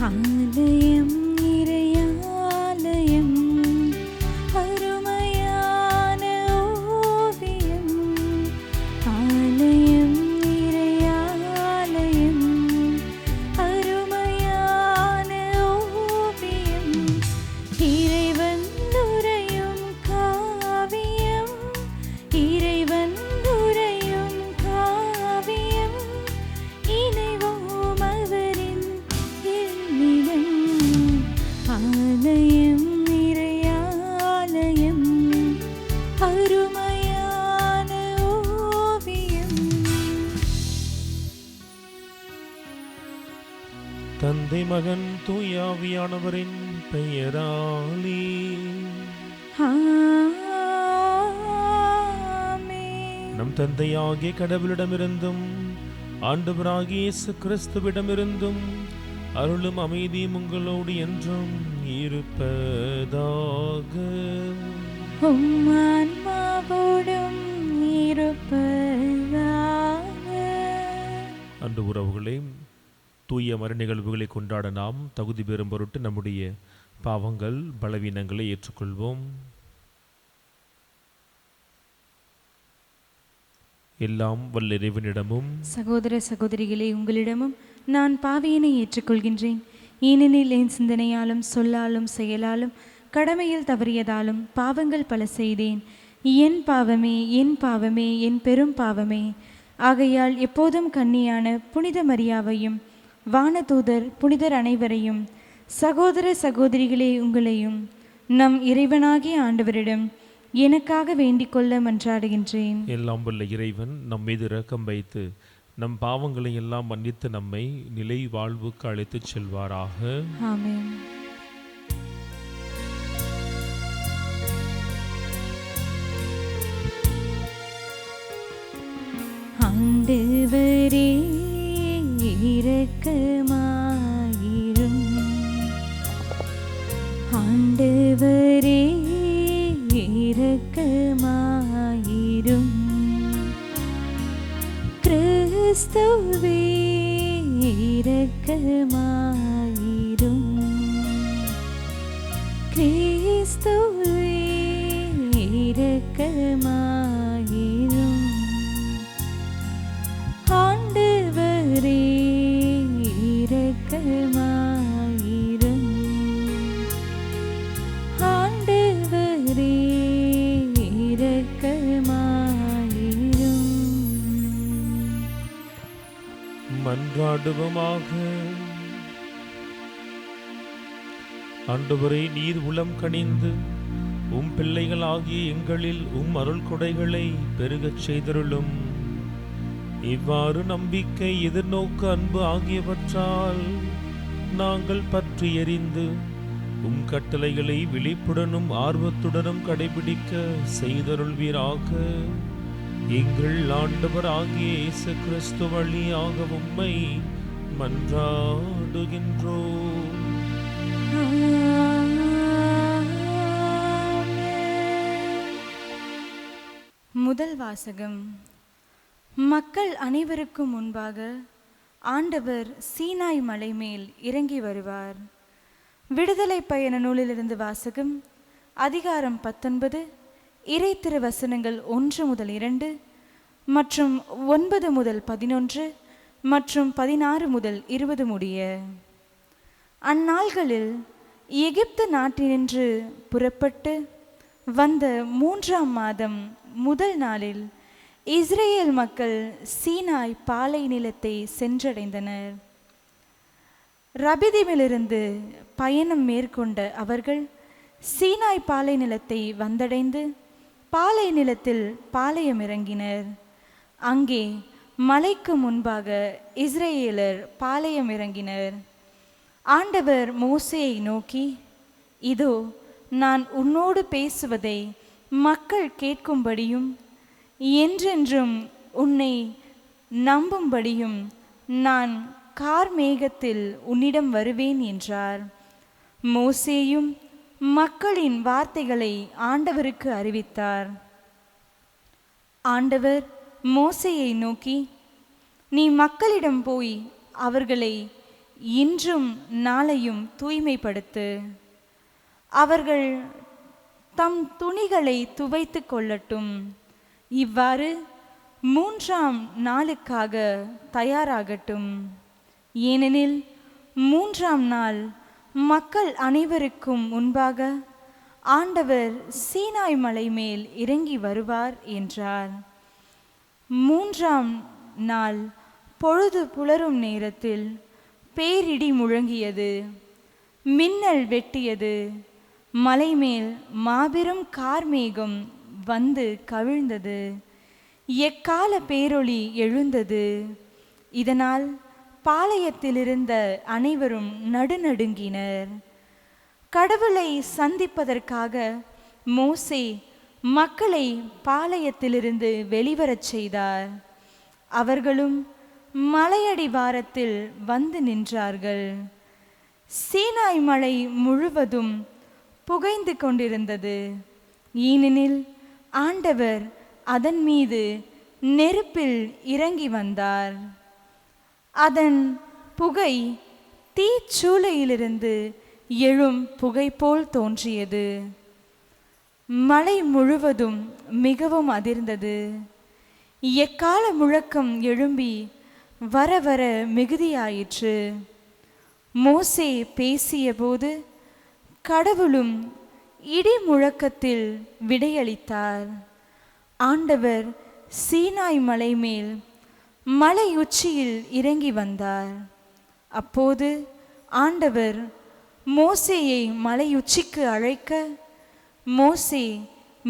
ஆலயம் இறையாலயம் அருமையான ஓவியம். ஆலயம் இறையாலயம் அருமையான ஓவியம். இறைவன் உரையும் காவியம். இறைவன் உரையும் காவியம். இணைவோம் அவரின் எண்ணிடம். ஆலயம் இறையாலயம் அருமையான ஓவியம். தந்தை மகன் தூயாவியானவரின் பெயராலே ஆமென். நம் தந்தையாகிய கடவுளிடமிருந்தும் ஆண்டவராகிய இயேசு கிறிஸ்துவிடமிருந்தும் அருளும் அமைதியும் உங்களோடு என்றும் இருப்பதாக. உம் ஆன்மாவோடும் இருப்பதாக. அன்று உறவுகளே, தூய மறை நிகழ்வுகளை கொண்டாட நாம் தகுதி பெறும் பொருட்டு நம்முடைய பாவங்கள் பலவீனங்களை ஏற்றுக்கொள்வோம். எல்லாம் வல்ல இறைவனிடமும் சகோதர சகோதரிகளே, உங்களிடமும் நான் பாவியினை ஏற்றுக்கொள்கின்றேன். ஏனெனில் என் சிந்தனையாலும் சொல்லாலும் செயலாலும் கடமையில் தவறியதாலும் பாவங்கள் பல செய்தேன். என் பாவமே, என் பாவமே, என் பெரும் பாவமே. ஆகையால் எப்போதும் கன்னியான புனித மரியாவையும் வானதூதர் புனிதர் அனைவரையும் சகோதர சகோதரிகளே உங்களையும் நம் இறைவனாகிய ஆண்டவரிடம் எனக்காக வேண்டிக் கொள்ள மன்றாடுகின்றேன். எல்லாம் வல்ல இறைவன் நம் மீது இரக்கம் வைத்து நம் பாவங்களை எல்லாம் மன்னித்து நம்மை நிலை வாழ்வுக்கு அழைத்துச் செல்வாராக. ஆமென். ஆண்டவரே இரக்கமாயிரும். ஆண்டவரே இரக்கமாயிரும். கிறிஸ்துவே இரக்கமாயிரும். கிறிஸ்துவே இரக்கமாயிரும். ஆண்டவரே இரக்கமாயிரும். ஆண்டவரே இரக்கமாயிரும். மன்றாடுவோமாக. ஆண்டவரே, நீர் உளம் கனிந்து உம் பிள்ளைகளாகிய எங்களில் உம் அருள் கொடைகளை பெருகச் செய்தருளும். இவ்வாறு நம்பிக்கை, எதிர்நோக்கு, அன்பு ஆகியவற்றால் நாங்கள் பற்றி எறிந்து உம் கட்டளைகளை விழிப்புடனும் ஆர்வத்துடனும் கடைபிடிக்க செய்தருள்வீராக. எங்கள் ஆண்டவர் ஆகிய இயேசு கிறிஸ்து வழியாக உம்மை மன்றாடுகின்றோம். முதல் வாசகம். மக்கள் அனைவருக்கும் முன்பாக ஆண்டவர் சீனாய் மலை மேல் இறங்கி வருவார். விடுதலை பயண நூலிலிருந்து வாசகம். அதிகாரம் 19, இறை திருவசனங்கள் 1 முதல் 2 மற்றும் 9 முதல் 11 மற்றும் 16 முதல் 20 முடிய. அந்நாள்களில் எகிப்து நாட்டினின்று புறப்பட்டு வந்த 3ஆம் மாதம் முதல் நாளில் இஸ்ரேல் மக்கள் சீனாய் பாலை நிலத்தை சென்றடைந்தனர். ரபிதீமிலிருந்து பயணம் மேற்கொண்ட அவர்கள் சீனாய் பாலை நிலத்தை வந்தடைந்து பாலை நிலத்தில் பாளையம் இறங்கினர். அங்கே மலைக்கு முன்பாக இஸ்ரேலர் பாளையம் இறங்கினர். ஆண்டவர் மோசேயை நோக்கி, இதோ நான் உன்னோடு பேசுவதை மக்கள் கேட்கும்படியும் என்றென்றும் உன்னை நம்பும்படியும் நான் கார்மேகத்தில் உன்னிடம் வருவேன் என்றார். மோசேயும் மக்களின் வார்த்தைகளை ஆண்டவருக்கு அறிவித்தார். ஆண்டவர் மோசேயை நோக்கி, நீ மக்களிடம் போய் அவர்களை இன்றும் நாளையும் தூய்மைப்படுத்து. அவர்கள் தம் துணிகளை துவைத்து கொள்ளட்டும். இவ்வாறு 3ஆம் நாளுக்காக தயாராகட்டும். ஏனெனில் 3ஆம் நாள் மக்கள் அனைவருக்கும் முன்பாக ஆண்டவர் சீனாய் மலை மேல் இறங்கி வருவார் என்றார். 3ஆம் நாள் பொழுது புலரும் நேரத்தில் பேரிடி முழங்கியது, மின்னல் வெட்டியது, மலைமேல் மாபெரும் கார்மேகம் வந்து கவிழ்ந்தது, எக்கால பேரொளி எழுந்தது. இதனால் பாளையத்திலிருந்த அனைவரும் நடுநடுங்கினர். கடவுளை சந்திப்பதற்காக மோசே மக்களை பாளையத்திலிருந்து வெளிவரச் செய்தார். அவர்களும் மலையடிவாரத்தில் வந்து நின்றார்கள். சீனாய் மலை முழுவதும் புகைந்து கொண்டிருந்தது. ஏனெனில் ஆண்டவர் அதன் மீது நெருப்பில் இறங்கி வந்தார். அதன் புகை தீச்சூளையிலிருந்து எழும் புகை போல் தோன்றியது. மலை முழுவதும் மிகவும் அதிர்ந்தது. எக்கால முழக்கம் எழும்பி வர வர மிகுதியாயிற்று. மோசே பேசிய போது கடவுளும் இடி முழக்கத்தில் விடையளித்தார். ஆண்டவர் சீனாய் மலை மேல் மலை உச்சியில் இறங்கி வந்தார். அப்போது ஆண்டவர் மோசேயை மலை உச்சிக்கு அழைக்க மோசே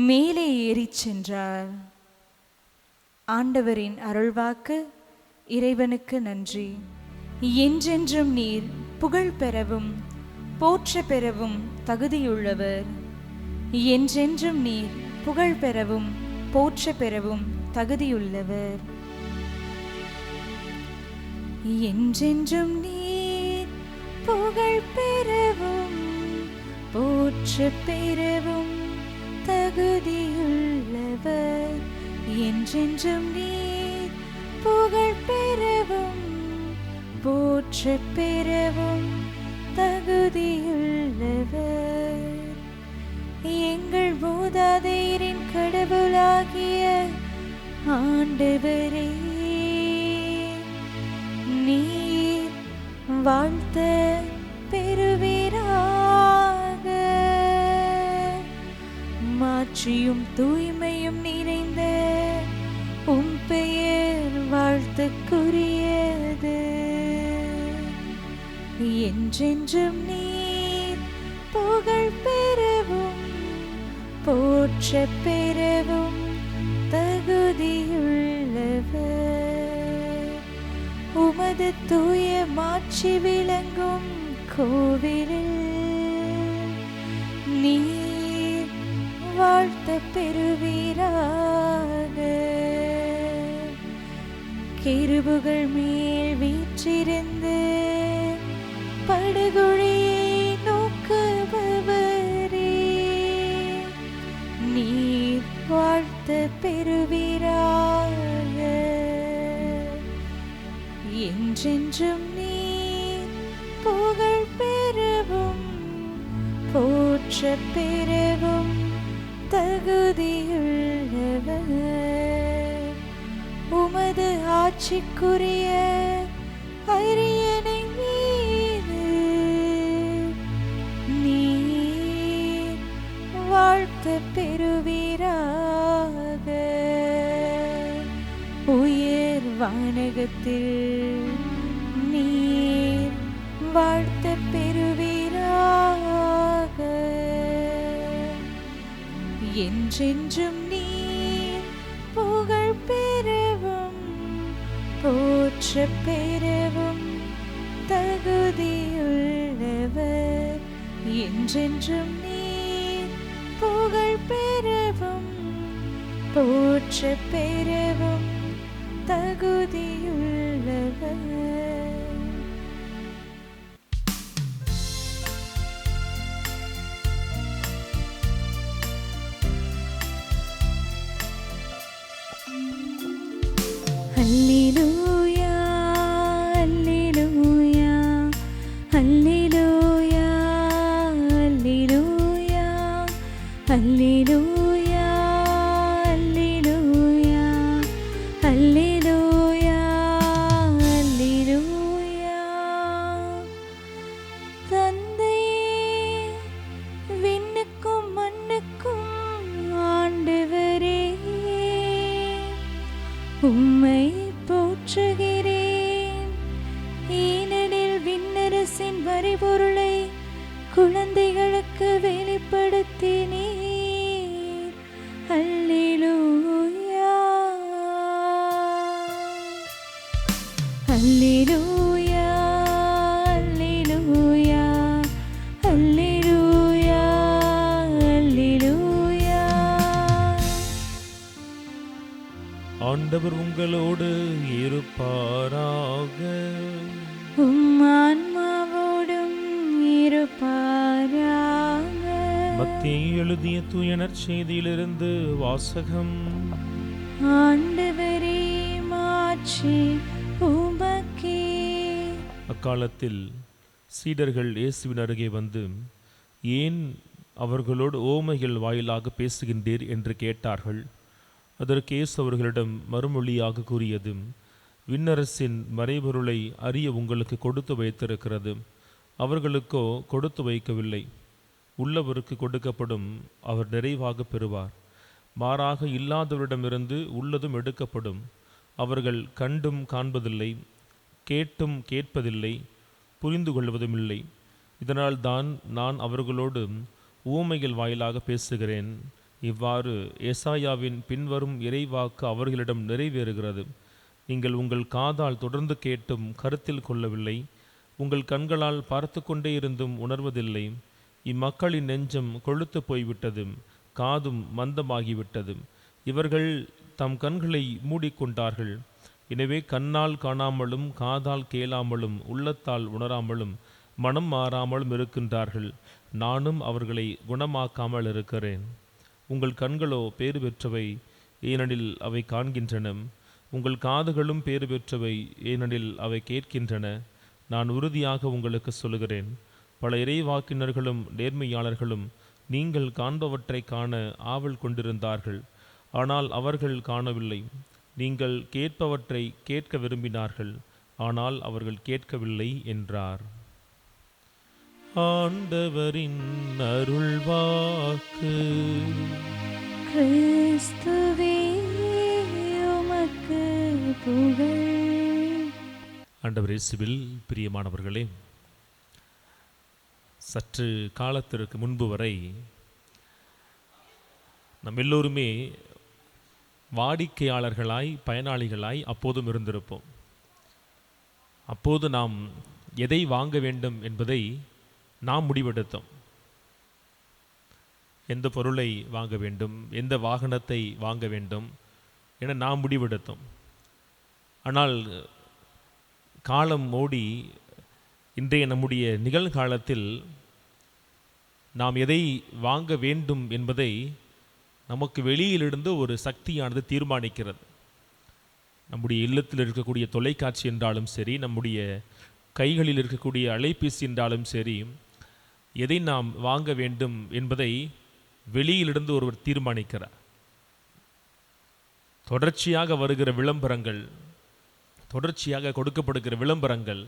மேலே ஏறிச் சென்றார். ஆண்டவரின் அருள்வாக்கு. இறைவனுக்கு நன்றி. என்றென்றும் நீர் புகழ் பெறவும் போற்ற பெறவும் தகுதியுள்ளவர். என்றென்றும் நீர் புகழ் பெறவும் போற்ற பெறவும் தகுதியுள்ளவர். என்றென்றும் நீர் புகழ் பெறவும் போற்ற பெறவும் தகுதியுள்ளவர். என்றென்றும் நீர் புகழ் பெறவும் போற்ற பெறவும் தகுதியுள்ளவர். எங்கள் மூதாதையரின் கடவுளாகிய ஆண்டவரே, நீர் வாழ்த்த பெறுவீராக. மாட்சியும் தூய்மையும் நிறைந்த உம் பெயர் வாழ்த்துக்குரியது. என்றென்றும் நீர் புகழ் பெறவும் போற்ற பெறவும் தகுதியுள்ளவர். உமது தூய மாட்சி விளங்கும் கோவிலில் நீர் வாழ்த்த பெறுவீராக. கேருபுகள் மேல் வீற்றிருந்து படுகொழியை நோக்குபவரே, நீர் வாழ்த்த பெறுவீராக. என்றென்றும் நீர் புகழ் பெறவும் போற்ற பெறவும் தகுதியுள்ளவர். உமது ஆட்சிக்குரிய அரியணை மீது நீர் வாழ்த்த பெறுவீராக. உயர் வானகத்தில் நீர் வாழ்த்த பெறுவீராக. என்றென்றும் நீர் புகழ் பெறவும் போற்ற பெறவும் தகுதியுள்ளவர். என்றென்றும் நீர் புகழ் பெறவும் போற்ற பெறவும் தகுதியுள்ளவர். அல்லேலூயா அல்லேலூயா அல்லேலூயா அல்லேலூயா அல்லேலூயா அல்லேலூயா. தந்தையே, விண்ணுக்கும் மண்ணுக்கும் ஆண்டவரே, உம்மை போற்றுகிறேன். ஏனெனில் விண்ணரசின் மறைபொருளை குழந்தைகளுக்கு வெளிப்படுத்தினீர். அல்லேலூயா அல்லேலூயா அல்லேலூயா அல்லேலூயா அல்லேலூயா. ஆண்டவர் உங்களோடு இருப்பாராக. உம் ஆன்மாவோடும் இருப்பாராக. மத்தேயு எழுதிய தூய நற்செய்தியிலிருந்து வாசகம். ஆண்டவரே, மாட்சி உமக்கே. அக்காலத்தில் சீடர்கள் இயேசுவின் அருகே வந்து, ஏன் அவர்களோடு ஓமைகள் வாயிலாக பேசுகின்றீர் என்று கேட்டார்கள். அதற்கு இயேசு அவர்களிடம் மறுமொழியாக கூறியது, விண்ணரசின் மறைபொருளை அறிய உங்களுக்கு கொடுத்து வைத்திருக்கிறது, அவர்களுக்கோ கொடுத்து வைக்கவில்லை. உள்ளவருக்கு கொடுக்கப்படும், அவர் நிறைவாக பெறுவார். மாறாக இல்லாதவரிடமிருந்து உள்ளதும் எடுக்கப்படும். அவர்கள் கண்டும் காண்பதில்லை, கேட்டும் கேட்பதில்லை, புரிந்து கொள்வதுமில்லை. இதனால் தான் நான் அவர்களோடு ஊமைகள் வாயிலாக பேசுகிறேன். இவ்வாறு ஏசாயாவின் பின்வரும் இறைவாக்கு அவர்களிடம் நிறைவேறுகிறது. நீங்கள் உங்கள் காதால் தொடர்ந்து கேட்டும் கருத்தில் கொள்ளவில்லை, உங்கள் கண்களால் பார்த்து கொண்டே இருந்தும் உணர்வதில்லை. இம்மக்களின் நெஞ்சம் கொழுத்து போய்விட்டது, காதும் மந்தமாகிவிட்டது. இவர்கள் தம் கண்களை மூடிக்கொண்டார்கள். எனவே கண்ணால் காணாமலும் காதால் கேளாமலும் உள்ளத்தால் உணராமலும் மனம் மாறாமலும் இருக்கின்றார்கள். நானும் அவர்களை குணமாக்காமல் இருக்கிறேன். உங்கள் கண்களோ பேறு பெற்றவை, ஏனெனில் அவை காண்கின்றன. உங்கள் காதுகளும் பேறு பெற்றவை, ஏனெனில் அவை கேட்கின்றன. நான் உறுதியாக உங்களுக்கு சொல்கிறேன், பல இறைவாக்கினர்களும் நேர்மையாளர்களும் நீங்கள் காண்பவற்றை காண ஆவல் கொண்டிருந்தார்கள், ஆனால் அவர்கள் காணவில்லை. நீங்கள் கேட்பவற்றை கேட்க விரும்பினார்கள், ஆனால் அவர்கள் கேட்கவில்லை என்றார். ஆண்டவரின் அருள்வாக்கு. கிறிஸ்துவே, உமக்கு புகழ். ஆண்டவர் இயேசுவில் பிரியமானவர்களே, சற்று காலத்திற்கு முன்பு வரை நம் எல்லோருமே வாடிக்கையாளர்களாய், பயனாளிகளாய் அப்போதும் இருந்திருப்போம். அப்போது நாம் எதை வாங்க வேண்டும் என்பதை நாம் முடிவெடுத்தோம். எந்த பொருளை வாங்க வேண்டும், எந்த வாகனத்தை வாங்க வேண்டும் என நாம் முடிவெடுத்தோம். ஆனால் காலம் ஓடி இன்றைய நம்முடைய நிகழ்காலத்தில் நாம் எதை வாங்க வேண்டும் என்பதை நமக்கு வெளியிலிருந்து ஒரு சக்தியானது தீர்மானிக்கிறது. நம்முடைய இல்லத்தில் இருக்கக்கூடிய தொலைக்காட்சி என்றாலும் சரி, நம்முடைய கைகளில் இருக்கக்கூடிய அலைபேசி என்றாலும் சரி, எதை நாம் வாங்க வேண்டும் என்பதை வெளியிலிருந்து ஒருவர் தீர்மானிக்கிறார். தொடர்ச்சியாக வருகிற விளம்பரங்கள், தொடர்ச்சியாக கொடுக்கப்படுகிற விளம்பரங்கள்,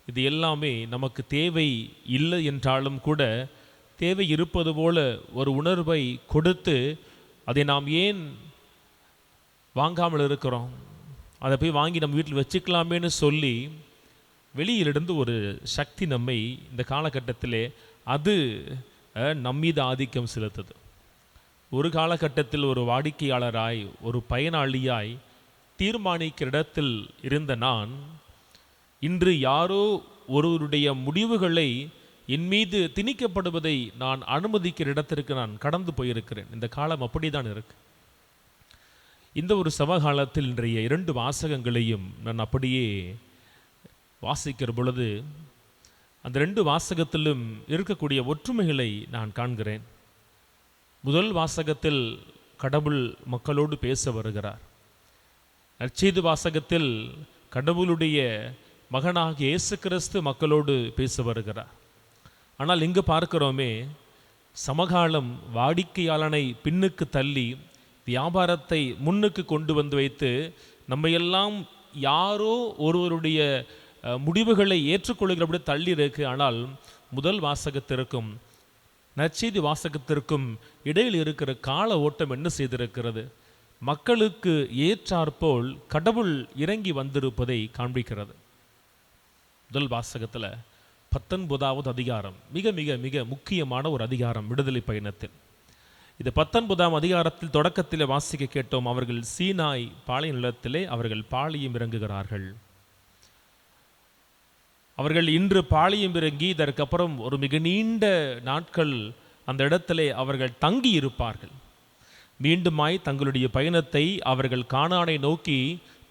இது எல்லாமே நமக்கு தேவை இல்லை என்றாலும் கூட தேவை இருப்பது போல ஒரு உணர்வை கொடுத்து அதை நாம் ஏன் வாங்காமல் இருக்கிறோம், அதை போய் வாங்கி நம்ம வீட்டில் வச்சுக்கலாமேன்னு சொல்லி வெளியிலிருந்து ஒரு சக்தி நம்மை இந்த காலகட்டத்திலே அது நம்மீது ஆதிக்கம் செலுத்துது. ஒரு காலகட்டத்தில் ஒரு வாடிக்கையாளராய், ஒரு பயனாளியாய் தீர்மானிக்கிற இடத்தில் இருந்த நான் இன்று யாரோ ஒருவருடைய முடிவுகளை என் மீது திணிக்கப்படுவதை நான் அனுமதிக்கிற இடத்திற்கு நான் கடந்து போயிருக்கிறேன். இந்த காலம் அப்படிதான் இருக்கு. இந்த ஒரு சமகாலத்தில் இன்றைய 2 வாசகங்களையும் நான் அப்படியே வாசிக்கிற பொழுது அந்த 2 வாசகத்திலும் இருக்கக்கூடிய ஒற்றுமைகளை நான் காண்கிறேன். முதல் வாசகத்தில் கடவுள் மக்களோடு பேச வருகிறார். நற்செய்தி வாசகத்தில் கடவுளுடைய மகனாகிய இயேசு கிறிஸ்து மக்களோடு பேச வருகிறார். ஆனால் இங்கு பார்க்கிறோமே, சமகாலம் வாடிக்கையாளனை பின்னுக்கு தள்ளி வியாபாரத்தை முன்னுக்கு கொண்டு வந்து வைத்து நம்மையெல்லாம் யாரோ ஒருவருடைய முடிவுகளை ஏற்றுக்கொள்கிறபடி தள்ளி இருக்கு. ஆனால் முதல் வாசகத்திற்கும் நற்செய்தி வாசகத்திற்கும் இடையில் இருக்கிற கால ஓட்டம் என்ன செய்திருக்கிறது? மக்களுக்கு ஏற்றாற்போல் கடவுள் இறங்கி வந்திருப்பதை காண்பிக்கிறது. முதல் வாசகத்தில் 19வது அதிகாரம் மிக மிக மிக முக்கியமான ஒரு அதிகாரம் விடுதலை பயணத்தில். இது 19ஆம் அதிகாரத்தில் தொடக்கத்தில் வாசிக்க கேட்டோம். அவர்கள் சீனாய் பாளைய நிலத்திலே அவர்கள் பாளையம் இறங்குகிறார்கள். அவர்கள் இன்று பாளையம் இறங்கி இதற்கப்புறம் ஒரு மிக நீண்ட நாட்கள் அந்த இடத்திலே அவர்கள் தங்கி இருப்பார்கள். மீண்டுமாய் தங்களுடைய பயணத்தை அவர்கள் கானானை நோக்கி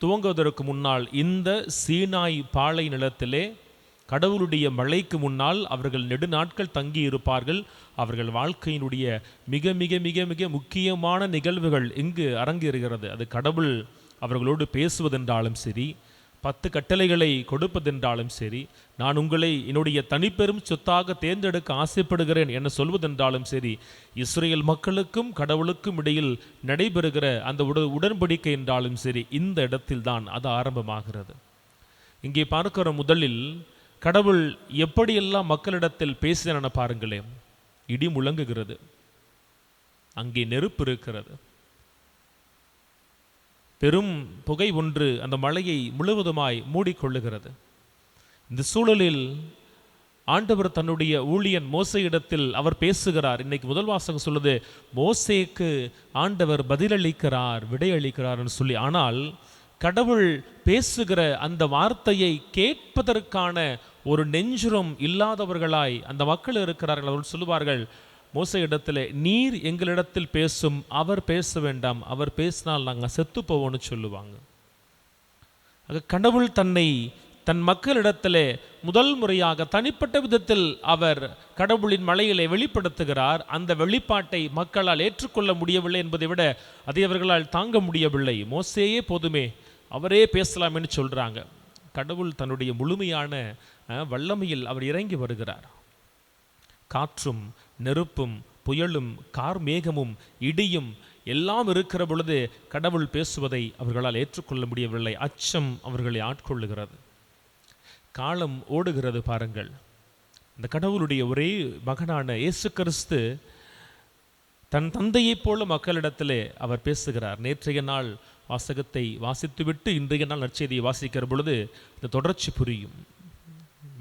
துவங்குவதற்கு முன்னால் இந்த சீனாய் பாளை நிலத்திலே கடவுளுடைய மழைக்கு முன்னால் அவர்கள் நெடுநாட்கள் தங்கி இருப்பார்கள். அவர்கள் வாழ்க்கையினுடைய மிக மிக மிக மிக முக்கியமான நிகழ்வுகள் இங்கு அரங்கேறுகிறது. அது கடவுள் அவர்களோடு பேசுவதென்றாலும் சரி, 10 கட்டளைகளை கொடுப்பதென்றாலும் சரி, நான் உங்களை என்னுடைய தனிப்பெரும் சொத்தாக தேர்ந்தெடுக்க ஆசைப்படுகிறேன் என சொல்வதென்றாலும் சரி, இஸ்ரேல் மக்களுக்கும் கடவுளுக்கும் இடையில் நடைபெறுகிற அந்த உடன்படிக்கை என்றாலும் சரி, இந்த இடத்தில்தான் அது ஆரம்பமாகிறது. இங்கே பார்க்கிற முதலில் கடவுள் எப்படியெல்லாம் மக்களிடத்தில் பேசின பாருங்களேன். இடி முழங்குகிறது, அங்கே நெருப்பு இருக்கிறது, பெரும் புகை ஒன்று அந்த மலையை முழுவதுமாய் மூடிக்கொள்ளுகிறது. இந்த சூழலில் ஆண்டவர் தன்னுடைய ஊழியன் மோசேயிடத்தில் அவர் பேசுகிறார். இன்னைக்கு முதல் வாசகம் சொல்லுது, மோசேக்கு ஆண்டவர் பதிலளிக்கிறார், விடையளிக்கிறார்னு சொல்லி. ஆனால் கடவுள் பேசுகிற அந்த வார்த்தையை கேட்பதற்கான ஒரு நெஞ்சுரம் இல்லாதவர்களாய் அந்த மக்கள் இருக்கிறார்கள். அவர்கள் சொல்லுவார்கள் மோசே இடத்துல, நீர் எங்களிடத்தில் பேசும், அவர் பேச வேண்டாம், அவர் பேசினால் நாங்கள் செத்து போவோம்னு சொல்லுவாங்க. கடவுள் தன்னை தன் மக்களிடத்திலே முதல் முறையாக தனிப்பட்ட விதத்தில் அவர் கடவுளின் மலையிலே வெளிப்படுத்துகிறார். அந்த வெளிப்பாட்டை மக்களால் ஏற்றுக்கொள்ள முடியவில்லை என்பதை விட அதை அவர்களால் தாங்க முடியவில்லை. மோசேயே போதுமே, அவரே பேசலாம் என்று சொல்றாங்க. கடவுள் தன்னுடைய முழுமையான வல்லமையில் அவர் இறங்கி வருகிறார். காற்றும் நெருப்பும் புயலும் கார்மேகமும் இடியும் எல்லாம் இருக்கிற பொழுது கடவுள் பேசுவதை அவர்களால் ஏற்றுக்கொள்ள முடியவில்லை. அச்சம் அவர்களை ஆட்கொள்ளுகிறது. காலம் ஓடுகிறது பாருங்கள். இந்த கடவுளுடைய ஒரே மகனான இயேசு கிறிஸ்து தன் தந்தையைப் போல மக்களிடத்திலே அவர் பேசுகிறார். நேற்றைய நாள் வாசகத்தை வாசித்துவிட்டு இன்றைய நாள் நற்செய்தியை வாசிக்கிற பொழுது இந்த தொடர்ச்சி புரியும்.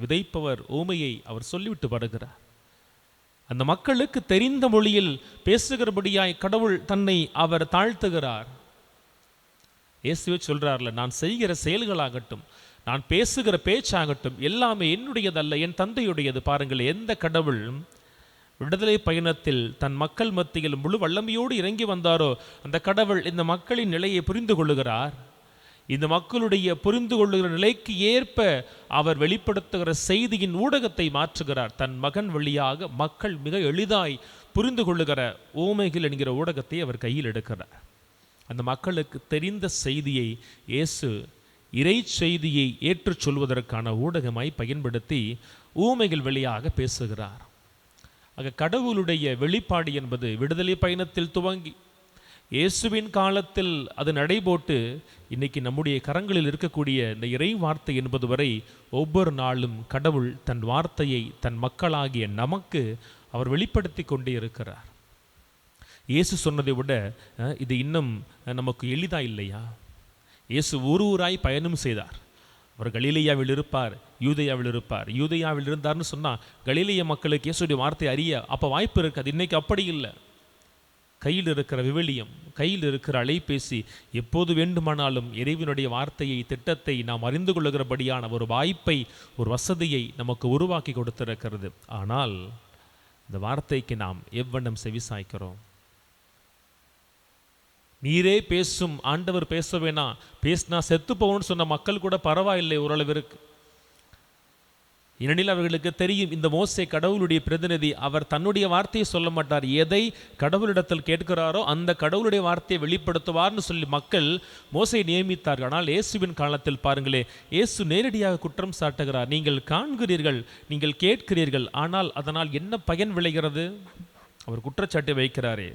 விதைப்பவர் ஊமையை அவர் சொல்லிவிட்டு வருகிறார். அந்த மக்களுக்கு தெரிந்த மொழியில் பேசுகிறபடியாய் கடவுள் தன்னை அவர் தாழ்த்துகிறார். இயேசுவே சொல்றார்ல, நான் செய்கிற செயல்களாகட்டும், நான் பேசுகிற பேச்சாகட்டும் எல்லாமே என்னுடையதல்ல, என் தந்தையுடையது. பாருங்கள், எந்த கடவுள் விடுதலை பயணத்தில் தன் மக்கள் மத்தியில் முழு வல்லமையோடு இறங்கி வந்தாரோ அந்த கடவுள் இந்த மக்களின் நிலையை புரிந்து கொள்ளுகிறார். இந்த மக்களுடைய புரிந்து கொள்ளுகிற நிலைக்கு ஏற்ப அவர் வெளிப்படுத்துகிற செய்தியின் ஊடகத்தை மாற்றுகிறார். தன் மகன் வழியாக மக்கள் மிக எளிதாய் புரிந்து கொள்ளுகிற ஓமைகள் என்கிற ஊடகத்தை அவர் கையில் எடுக்கிறார். அந்த மக்களுக்கு தெரிந்த செய்தியை இயேசு இறை செய்தியை ஏற்றுச் சொல்வதற்கான ஊடகமாய் பயன்படுத்தி ஊமைகள் வழியாக பேசுகிறார். ஆக கடவுளுடைய வெளிப்பாடு என்பது விடுதலை பயணத்தில் துவங்கி இயேசுவின் காலத்தில் அது நடைபோட்டு இன்னைக்கு நம்முடைய கரங்களில் இருக்கக்கூடிய இந்த இறை வார்த்தை என்பது வரை ஒவ்வொரு நாளும் கடவுள் தன் வார்த்தையை தன் மக்களாகிய நமக்கு அவர் வெளிப்படுத்தி கொண்டே இருக்கிறார். இயேசு சொன்னதை விட இது இன்னும் நமக்கு எளிதா இல்லையா? இயேசு ஊராய் பயணம் செய்தார். அவர் கலிலேயாவில் இருப்பார், யூதேயாவில் இருப்பார். யூதேயாவில் இருந்தார்னு சொன்னால் கலிலேய மக்களுக்கு இயேசுடைய வார்த்தை அறிய அப்போ வாய்ப்பு இருக்காது. இன்னைக்கு அப்படி இல்லை. கையில் இருக்கிற விவிலியம், கையில் இருக்கிற அலைபேசி, எப்போது வேண்டுமானாலும் இறைவனுடைய வார்த்தையை திட்டத்தை நாம் அறிந்து கொள்ளுகிறபடியான ஒரு வாய்ப்பை, ஒரு வசதியை நமக்கு உருவாக்கி கொடுத்திருக்கிறது. ஆனால் இந்த வார்த்தைக்கு நாம் எவ்வண்ணம் செவிசாய்க்கிறோம்? நீரே பேசும், ஆண்டவர் பேச வேணாம், பேசினா செத்து போகணும்னு சொன்ன மக்கள் கூட பரவாயில்லை ஓரளவிற்கு. ஏனெனில் அவர்களுக்கு தெரியும், இந்த மோசே கடவுளுடைய பிரதிநிதி, அவர் தன்னுடைய வார்த்தையை சொல்ல மாட்டார், எதை கடவுளிடத்தில் கேட்கிறாரோ அந்த கடவுளுடைய வார்த்தையை வெளிப்படுத்துவார்னு சொல்லி மக்கள் மோசையை நியமித்தார்கள். ஆனால் இயேசுவின் காலத்தில் பாருங்களே, இயேசு நேரடியாக குற்றம் சாட்டுகிறார். நீங்கள் காண்கிறீர்கள், நீங்கள் கேட்கிறீர்கள், ஆனால் அதனால் என்ன பயன் விளைகிறது? அவர் குற்றச்சாட்டை வைக்கிறாரே,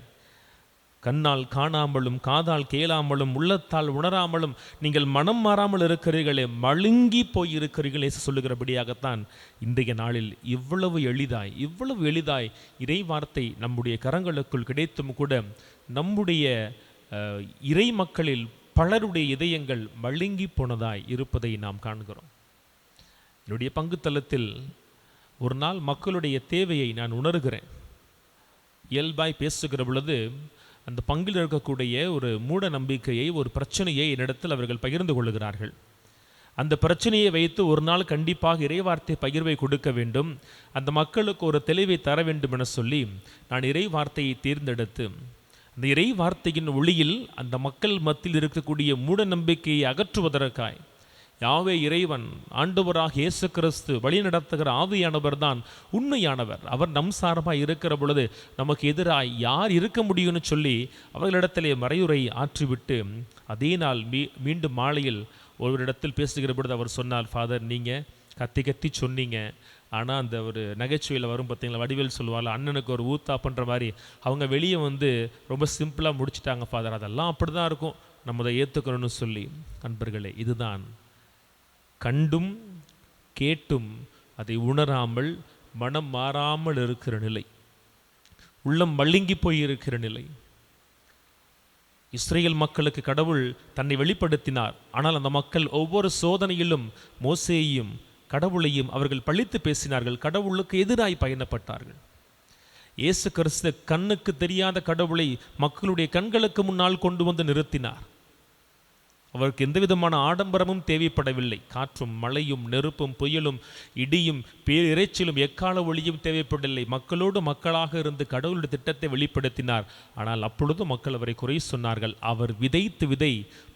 கண்ணால் காணாமலும் காதால் கேளாமலும் உள்ளத்தால் உணராமலும் நீங்கள் மனம் மாறாமல் இருக்கிறீர்களே, மழுங்கி போயிருக்கிறீர்களே சொல்லுகிறபடியாகத்தான் இன்றைய நாளில் இவ்வளவு எளிதாய் இறை வார்த்தை நம்முடைய கரங்களுக்குள் கிடைத்தும் கூட நம்முடைய இறை மக்களில் பலருடைய இதயங்கள் மழுங்கி போனதாய் இருப்பதை நாம் காண்கிறோம். என்னுடைய பங்குத்தலத்தில் ஒரு நாள் மக்களுடைய தேவையை நான் உணர்கிறேன். இயல்பாய் பேசுகிற பொழுது அந்த பங்கில் இருக்கக்கூடிய ஒரு மூட நம்பிக்கையை, ஒரு பிரச்சனையை என்னிடத்தில் அவர்கள் பகிர்ந்து கொள்ளுகிறார்கள். அந்த பிரச்சனையை வைத்து ஒரு நாள் கண்டிப்பாக இறைவார்த்தை பகிர்வை கொடுக்க வேண்டும், அந்த மக்களுக்கு ஒரு தெளிவை தர வேண்டும் என சொல்லி நான் இறை வார்த்தையை தேர்ந்தெடுத்து அந்த இறை வார்த்தையின் ஒளியில் அந்த மக்கள் மத்தியில் இருக்கக்கூடிய மூட நம்பிக்கையை அகற்றுவதற்காய் யாவே இறைவன் ஆண்டவராக இயேசு கிறிஸ்து வழி நடத்துகிற ஆவியானவர் தான் உண்மையானவர், அவர் நம் சார்பாக இருக்கிற பொழுது நமக்கு எதிராக யார் இருக்க முடியும்னு சொல்லி அவர்களிடத்திலே மறையுரை ஆற்றிவிட்டு அதே நாள் மீண்டும் மாலையில் ஒருவரிடத்தில் பேசுகிற பொழுது அவர் சொன்னார், ஃபாதர் நீங்கள் கத்தி சொன்னீங்க, ஆனால் அந்த ஒரு நகைச்சுவையில் வரும் பார்த்தீங்களா, வடிவேல் சொல்லுவாள் அண்ணனுக்கு ஒரு ஊத்தா பண்ணுற மாதிரி அவங்க வெளியே வந்து ரொம்ப சிம்பிளாக முடிச்சிட்டாங்க ஃபாதர், அதெல்லாம் அப்படி தான் இருக்கும், நம்ம அதை ஏற்றுக்கணும்னு சொல்லி. நண்பர்களே, இதுதான் கண்டும் கேட்டும் அதை உணராமல் மனம் மாறாமல் இருக்கிற நிலை, உள்ளம் மழுங்கி போய் இருக்கிற நிலை. இஸ்ரேல் மக்களுக்கு கடவுள் தன்னை வெளிப்படுத்தினார், ஆனால் அந்த மக்கள் ஒவ்வொரு சோதனையிலும் மோசேயையும் கடவுளையும் அவர்கள் பழித்து பேசினார்கள், கடவுளுக்கு எதிராய் பயணப்பட்டார்கள். இயேசு கிறிஸ்து கண்ணுக்கு தெரியாத கடவுளை மக்களுடைய கண்களுக்கு முன்னால் கொண்டு வந்து நிறுத்தினார். அவருக்கு எந்த விதமான ஆடம்பரமும் தேவைப்படவில்லை. காற்றும் மழையும் நெருப்பும் புயலும் இடியும் பேரிரைச்சலும் எக்கால ஒளியும் தேவைப்படவில்லை. மக்களோடு மக்களாக இருந்து கடவுளுடைய திட்டத்தை வெளிப்படுத்தினார். ஆனால் அப்பொழுது மக்கள் அவரை குறை சொன்னார்கள். அவர் விதைத்து விதை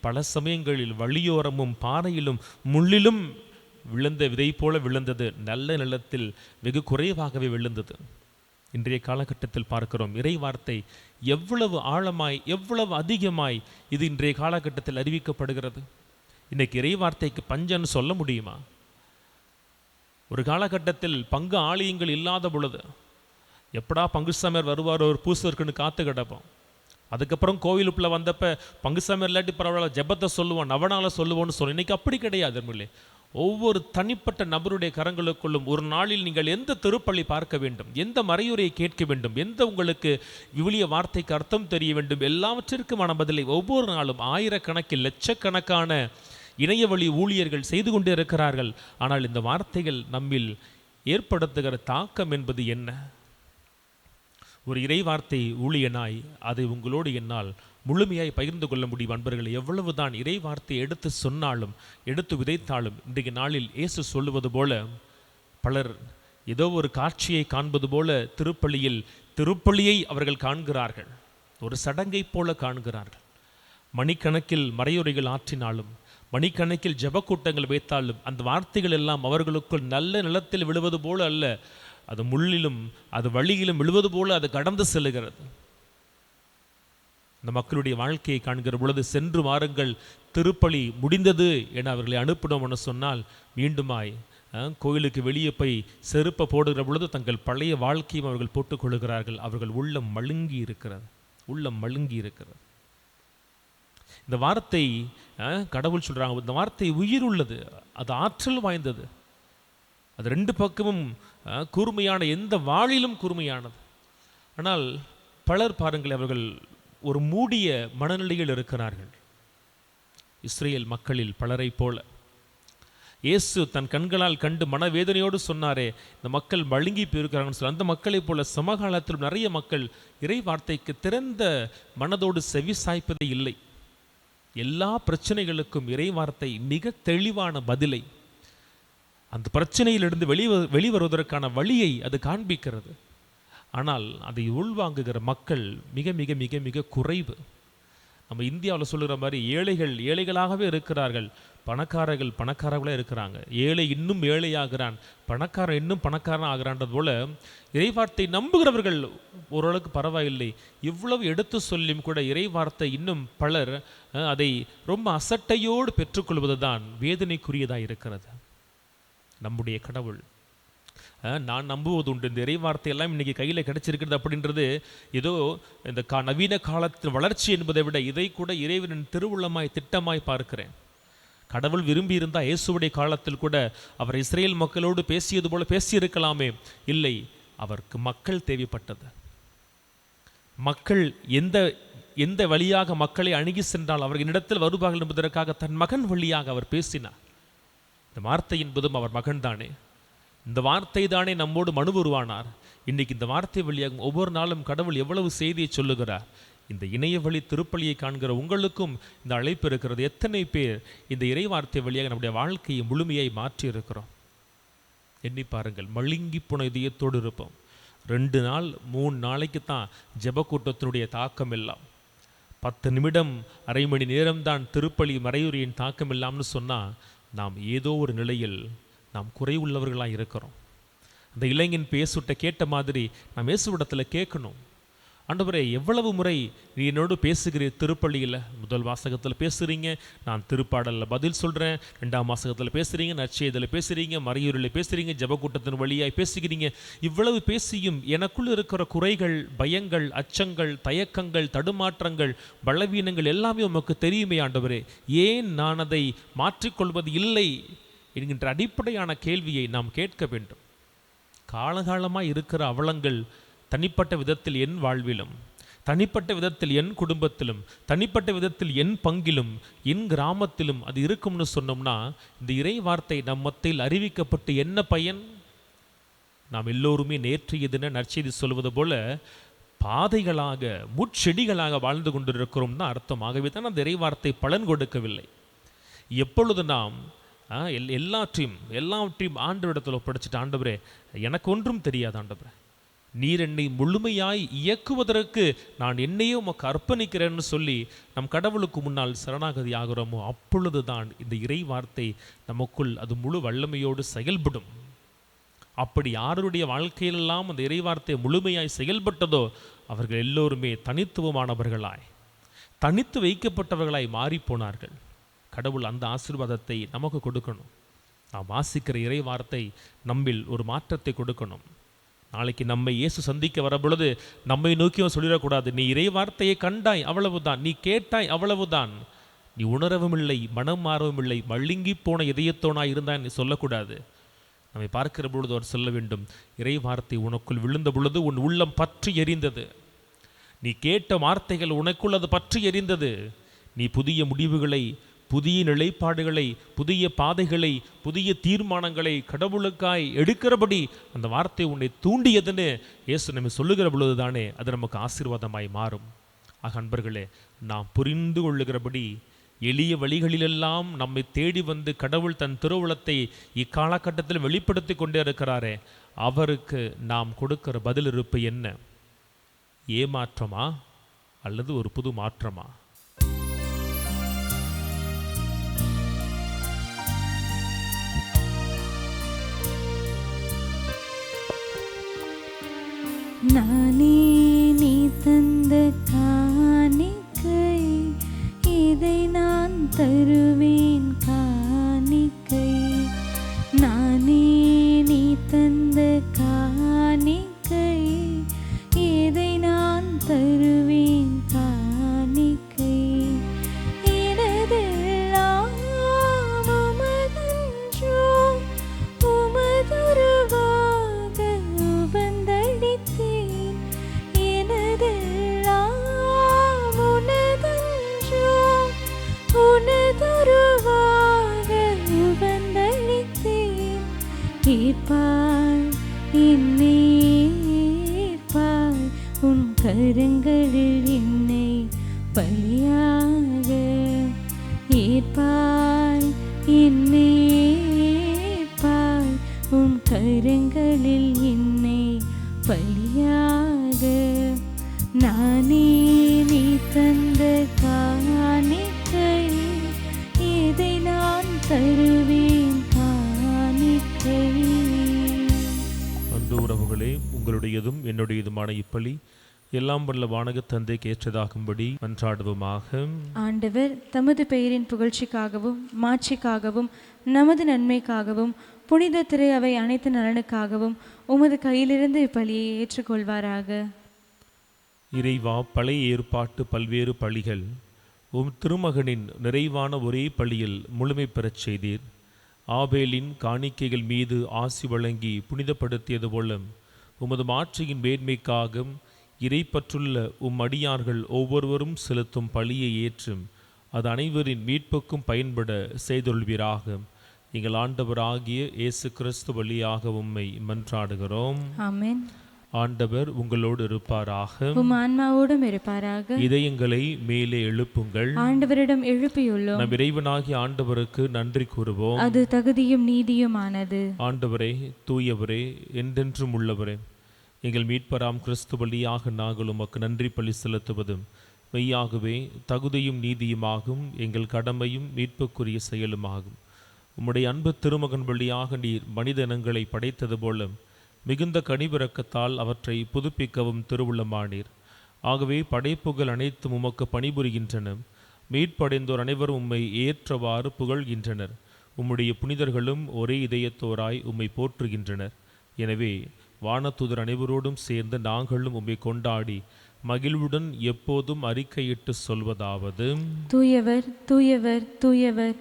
பல சமயங்களில் வழியோரமும் பாறையிலும் முள்ளிலும் விழுந்த விதை போல விழுந்தது, நல்ல நிலத்தில் வெகு குறைவாகவே விழுந்தது. இன்றைய காலகட்டத்தில் பார்க்கிறோம், இறை வார்த்தை எவ்வளவு ஆழமாய் எவ்வளவு அதிகமாய் இது இன்றைய காலகட்டத்தில் அறிவிக்கப்படுகிறது. இன்னைக்கு இறை வார்த்தைக்கு பஞ்சன்னு சொல்ல முடியுமா? ஒரு காலகட்டத்தில் பங்கு ஆலயங்கள் இல்லாத பொழுது எப்படா பங்குசாமியார் வருவார் ஒரு பூசருக்குன்னு காத்து கிடப்போம். அதுக்கப்புறம் கோவிலுக்குள்ள வந்தப்ப பங்குசாமியார் இல்லாட்டி பரவாயில்ல ஜெபத்தை சொல்லுவோம், நவனால சொல்லுவோன்னு சொல்லுவோம். இன்னைக்கு அப்படி கிடையாது. ஒவ்வொரு தனிப்பட்ட நபருடைய கரங்களுக்குள்ளும் ஒரு நாளில் நீங்கள் எந்த திருப்பலி பார்க்க வேண்டும், எந்த மறையுரையை கேட்க வேண்டும், எந்த உங்களுக்கு விவிலிய வார்த்தைக்கு அர்த்தம் தெரிய வேண்டும், எல்லாவற்றிற்குமான பதிலை ஒவ்வொரு நாளும் ஆயிரக்கணக்கில் லட்சக்கணக்கான இணையவழி ஊழியர்கள் செய்து கொண்டே இருக்கிறார்கள். ஆனால் இந்த வார்த்தைகள் நம்மில் ஏற்படுத்துகிற தாக்கம் என்பது என்ன? ஒரு இறை வார்த்தை ஊழியனாய் அதை உங்களோடு என்னால் முழுமையாய் பகிர்ந்து கொள்ள முடியும். அன்பர்களை, எவ்வளவுதான் இறை வார்த்தையை எடுத்து சொன்னாலும் எடுத்து விதைத்தாலும் இன்றைய நாளில் இயேசு சொல்லுவது போல பலர் ஏதோ ஒரு காட்சியை காண்பது போல திருப்பலியை அவர்கள் காண்கிறார்கள், ஒரு சடங்கை போல காண்கிறார்கள். மணிக்கணக்கில் மறையுரைகள் ஆற்றினாலும் மணிக்கணக்கில் ஜெபக்கூட்டங்கள் வைத்தாலும் அந்த வார்த்தைகள் எல்லாம் அவர்களுக்குள் நல்ல நிலத்தில் விழுவது போல அல்ல, அது முள்ளிலும் அது வழியிலும் விழுவது போல அது கடந்து செல்லுகிறது. இந்த மக்களுடைய வாழ்க்கையை காண்கிற பொழுது சென்று வாருங்கள், திருப்பலி முடிந்தது என அவர்களை அனுப்பினோம் என சொன்னால் மீண்டுமாய் கோயிலுக்கு வெளியே போய் செருப்பை போடுகிற பொழுது தங்கள் பழைய வாழ்க்கையும் அவர்கள் போட்டுக்கொள்கிறார்கள். அவர்கள் உள்ளம் மழுங்கி இருக்கிறது. இந்த வார்த்தை கடவுள் சொல்றாங்க, இந்த வார்த்தை உயிர் உள்ளது, அது ஆற்றல் வாய்ந்தது, அது ரெண்டு பக்கமும் கூர்மையான, எந்த வாளிலும் கூர்மையானது. ஆனால் பலர் பாருங்கள், அவர்கள் ஒரு மூடிய மனநிலையில் இருக்கிறார்கள். இஸ்ரேல் மக்களில் பலரை போல இயேசு தன் கண்களால் கண்டு மனவேதனையோடு சொன்னாரே, இந்த மக்கள் மழுங்கி போயிருக்கிறாங்கன்னு சொல்லி, அந்த மக்களைப் போல சமகாலத்தில் நிறைய மக்கள் இறை வார்த்தைக்கு திறந்த மனதோடு செவி சாய்ப்பதே இல்லை. எல்லா பிரச்சனைகளுக்கும் இறை வார்த்தை மிக தெளிவான பதிலை, அந்த பிரச்சனையிலிருந்து வெளிவருவதற்கான வழியை அது காண்பிக்கிறது. ஆனால் அதை உள்வாங்குகிற மக்கள் மிக மிக மிக மிக குறைவு. நம்ம இந்தியாவில் சொல்லுகிற மாதிரி ஏழைகள் ஏழைகளாகவே இருக்கிறார்கள், பணக்காரர்கள் பணக்காரர்களாக இருக்கிறாங்க. ஏழை இன்னும் ஏழையாகிறான், பணக்காரன் இன்னும் பணக்காரன் ஆகிறான்றது போல இறைவார்த்தை நம்புகிறவர்கள் ஓரளவுக்கு பரவாயில்லை. இவ்வளவு எடுத்து சொல்லியும் கூட இறைவார்த்தை இன்னும் பலர் அதை ரொம்ப அசட்டையோடு பெற்றுக்கொள்வது தான் வேதனைக்குரியதாக இருக்கிறது. நம்முடைய கடவுள் நான் நம்புவது உண்டு. இந்த இறைவார்த்தை எல்லாம் இன்னைக்கு கையில் கிடைச்சிருக்கிறது அப்படின்றது ஏதோ இந்த நவீன காலத்தின் வளர்ச்சி என்பதை விட இதை கூட இறைவனின் திருவுள்ளமாய் திட்டமாய் பார்க்கிறேன். கடவுள் விரும்பி இருந்தால் இயேசுவுடைய காலத்தில் கூட அவர் இஸ்ரேல் மக்களோடு பேசியது போல பேசியிருக்கலாமே. இல்லை, அவருக்கு மக்கள் தேவைப்பட்டது. மக்கள் எந்த வழியாக மக்களை அணுகி சென்றால் அவர் என்னிடத்தில் வருவார்கள் என்பதற்காக தன் மகன் வழியாக அவர் பேசினார். இந்த வார்த்தை என்பதும் அவர் மகன்தானே. இந்த வார்த்தை தானே நம்மோடு மனு உருவானார். இன்னைக்கு இந்த வார்த்தை வழியாக ஒவ்வொரு நாளும் கடவுள் எவ்வளவு செய்தியை சொல்லுகிறார். இந்த இணைய வழி திருப்பலியை காண்கிற உங்களுக்கும் இந்த அழைப்பு இருக்கிறது. எத்தனை பேர் இந்த இறை வார்த்தை வழியாக நம்முடைய வாழ்க்கையை முழுமையாய் மாற்றி இருக்கிறோம்? எண்ணி பாருங்கள். மழுங்கி போன இதயத்தோடு இருப்போம். 2 நாள் 3 நாளைக்கு தான் ஜெப கூட்டத்தினுடைய தாக்கம் எல்லாம். 10 நிமிடம் அரை மணி நேரம்தான் திருப்பலி மறையுறையின் தாக்கம் இல்லாம்னு சொன்னால் நாம் ஏதோ ஒரு நிலையில் நாம் குறைவுள்ளவர்களாக இருக்கிறோம். அந்த இளைஞன் பேசுட்ட கேட்ட மாதிரி நாம் இயேசுவிடத்தில் கேட்கணும். ஆண்டவரே, எவ்வளவு முறை நீ என்னோடு பேசுகிறீர் திருப்பள்ளியில்? முதல் வாசகத்தில் பேசுகிறீங்க, நான் திருப்பாடலில் பதில் சொல்கிறேன். 2ஆம் வாசகத்தில் பேசுகிறீங்க, நற்செய்தியில் பேசுகிறீங்க, மறையூரில் பேசுகிறீங்க, ஜெபக்கூட்டத்தின் வழியாய் பேசுகிறீங்க. இவ்வளவு பேசியும் எனக்குள் இருக்கிற குறைகள், பயங்கள், அச்சங்கள், தயக்கங்கள், தடுமாற்றங்கள், பலவீனங்கள் எல்லாமே உமக்கு தெரியுமே ஆண்டவரே. ஏன் நான் அதை மாற்றிக்கொள்வது இல்லை என்கின்ற அடிப்படையான கேள்வியை நாம் கேட்க வேண்டும். காலகாலமாக இருக்கிற அவலங்கள் தனிப்பட்ட விதத்தில் என் வாழ்விலும், தனிப்பட்ட விதத்தில் என் குடும்பத்திலும், தனிப்பட்ட விதத்தில் என் பங்கிலும், என் கிராமத்திலும் அது இருக்கும்னு சொன்னோம்னா இந்த இறை வார்த்தை நம் மத்தியில் அறிவிக்கப்பட்டு என்ன பயன்? நாம் எல்லோருமே நேற்றைய தின நற்செய்தி சொல்வது போல பாதைகளாக, முட்செடிகளாக வாழ்ந்து கொண்டிருக்கிறோம் தான் அர்த்தம். ஆகவே தான் அந்த இறை வார்த்தை பலன் கொடுக்கவில்லை. எப்பொழுது நாம் எல்லாவற்றையும் ஆண்டவரிடத்தில் ஒப்படைச்சிட்டு, ஆண்டவரே எனக்கு ஒன்றும் தெரியாது ஆண்டவரே, நீர் என்னை முழுமையாய் இயக்குவதற்கு நான் என்னையே உமக்கு அர்ப்பணிக்கிறேன்னு சொல்லி நம் கடவுளுக்கு முன்னால் சரணாகதி ஆகிறோமோ, அப்பொழுது தான் இந்த இறை வார்த்தை நமக்குள் அது முழு வல்லமையோடு செயல்படும். அப்படி யாருடைய வாழ்க்கையிலெல்லாம் அந்த இறை வார்த்தை முழுமையாய் செயல்பட்டதோ அவர்கள் எல்லோருமே தனித்துவமானவர்களாய், தனித்து வைக்கப்பட்டவர்களாய் மாறிப்போனார்கள். கடவுள் அந்த ஆசீர்வாதத்தை நமக்கு கொடுக்கணும். நாம் வாசிக்கிற இறை வார்த்தை நம்மில் ஒரு மாற்றத்தை கொடுக்கணும். நாளைக்கு நம்மை இயேசு சந்திக்க வர பொழுது நம்மை நோக்கியும் சொல்லிடக்கூடாது, நீ இறை வார்த்தையை கண்டாய் அவ்வளவுதான், நீ கேட்டாய் அவ்வளவுதான், நீ உணரவும் இல்லை, மனம் மாறவும் இல்லை, மழுங்கி போன இதயத்தோனாய் இருந்தாய் நீ சொல்லக்கூடாது. நம்மை பார்க்கிற பொழுது அவர் சொல்ல வேண்டும், இறை வார்த்தை உனக்குள் விழுந்த பொழுது உன் உள்ளம் பற்றி எரிந்தது, நீ கேட்ட வார்த்தைகள் உனக்குள் அது பற்றி எரிந்தது, நீ புதிய முடிவுகளை, புதிய நிலைப்பாடுகளை, புதிய பாதைகளை, புதிய தீர்மானங்களை கடவுளுக்காய் எடுக்கிறபடி அந்த வார்த்தை உன்னை தூண்டியதுன்னு இயேசு நம்ம சொல்லுகிற பொழுது தானே அது நமக்கு ஆசீர்வாதமாய் மாறும். ஆக அன்பர்களே, நாம் புரிந்து கொள்ளுகிறபடி எளிய வழிகளிலெல்லாம் நம்மை தேடி வந்து கடவுள் தன் திருவுளத்தை இக்காலகட்டத்தில் வெளிப்படுத்தி கொண்டே இருக்கிறாரே, அவருக்கு நாம் கொடுக்கிற பதில் இருப்பு என்ன? ஏமாற்றமா அல்லது ஒரு புது மாற்றமா? நானே நீ தந்த காணிக்கை, இதை நான் தருவேன் காணிக்கை. நானே நீ தந்த காணிக்கை, இதை நான் தருவேன் காணிக்கை. எனதெல்லாம் உமதன்றோ, உமதுருவாக உவந்தளித்தேன். எனதெல்லாம் உனதன்றோ, உனதுருவாக உவந்தளித்தேன். ஏற்பாய் என்னை, ஏற்பாய் உன் கரங்களில் என்னை பலியாக. ஏற்பாய் என்னை, ஏற்பாய் உன் கரங்களில் என்னை பலியாக. நானே நீ தந்த காணிக்கை, இதை நான் தருவேன் காணிக்கை. அன்பு உறவுகளே, உங்களுடையதும் என்னுடையதுமான இப்பலி எல்லாம் வல்ல வானக தந்தைக்கு ஏற்றதாகும்படி மன்றாடுவோமாக. ஆண்டவர் தமது பெயரின் புகழ்ச்சிக்காகவும் மாட்சிக்காகவும் நமது நன்மைக்காகவும் புனித திரு அவை அனைத்து நலனுக்காகவும் உமது கையிலிருந்து இப்பலியை ஏற்றுக்கொள்வாராக. இறைவா, பழைய ஏற்பாட்டு பல்வேறு பலிகள் உம் திருமகனின் நிறைவான ஒரே பலியில் முழுமை பெறச் செய்தீர். ஆபேலின் காணிக்கைகள் மீது ஆசி வழங்கி புனிதப்படுத்தியது போல உமது மாட்சியின் மேன்மைக்காக இறைப்பற்றுள்ள உம் அடியார்கள் ஒவ்வொருவரும் செலுத்தும் பலியை ஏற்றும் அது அனைவரின் மீட்புக்கும் பயன்பட செய்தொள்வீராக. எங்கள் ஆண்டவராகிய இயேசு கிறிஸ்து வழியாக உம்மை மன்றாடுகிறோம். ஆமென். ஆண்டவர் உங்களோடு இருப்பாராக. உம் ஆன்மாவோடும் இருப்பாராக. இதயங்களை மேலே எழுப்புங்கள். ஆண்டவரிடம் எழுப்பியுள்ளோம். நம் இறைவனாகிய ஆண்டவருக்கு நன்றி கூறுவோம். அது தகுதியும் நீதியுமானது. ஆண்டவரே, தூயவரே, என்றென்றும் உள்ளவரே, எங்கள் மீட்பராம் கிறிஸ்து வழியாக நாங்கள் உமக்கு நன்றி பலி செலுத்துவதும் மெய்யாகவே தகுதியும் நீதியுமாகும், எங்கள் கடமையும் மீட்புக்குரிய செயலுமாகும். உம்முடைய அன்பு திருமகன் வழியாக நீர் மனித இனங்களை படைத்தது போல மிகுந்த கனிவிரக்கத்தால் அவற்றை புதுப்பிக்கவும் திருவுள்ளமானீர். ஆகவே படைப்புகள் அனைத்தும் உமக்கு பணிபுரிகின்றன. மீட்படைந்தோர் அனைவரும் உம்மை ஏற்றவாறு புகழ்கின்றனர். உம்முடைய புனிதர்களும் ஒரே இதயத்தோராய் உம்மை போற்றுகின்றனர். எனவே வானதூதர் அனைவரோடும் சேர்ந்து நாங்களும் உம்மை கொண்டாடி மகிழ்வுடன் எப்போதும் அறிக்கையிட்டு சொல்வதாவது: தூயவர், தூயவர், தூயவர்,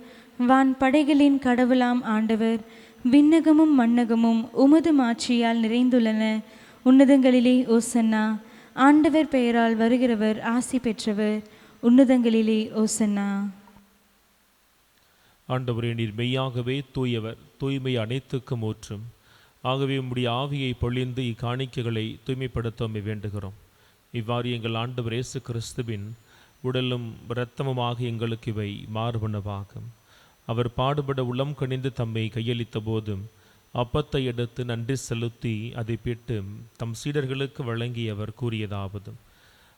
வான் படைகளின் கடவுளாம் ஆண்டவர். விண்ணகமும் மண்ணகமும் உமது மாட்சியால் நிறைந்துள்ளன. உன்னதங்களிலே ஓசன்னா. ஆண்டவர் பெயரால் வருகிறவர் ஆசி பெற்றவர். உன்னதங்களிலே ஓசன்னா. ஆண்டவரே, நீர் மெய்யாகவே தூயவர், தூய்மை அனைத்துக்கும் ஊற்றும். ஆகவே உம்முடைய ஆவியை பொழிந்து இக்காணிக்கைகளை தூய்மைப்படுத்த வேண்டுகிறோம். இவ்வாறு எங்கள் ஆண்டவர் இயேசு கிறிஸ்துவின் உடலும் இரத்தமுமாக எங்களுக்கு இவை மாறுபனவாகும். அவர் பாடுபட உளம் கனிந்து தம்மை கையளித்த போதும் அப்பத்தை எடுத்து நன்றி செலுத்தி அதை பிட்டு தம் சீடர்களுக்கு வழங்கி அவர் கூறியதாவது: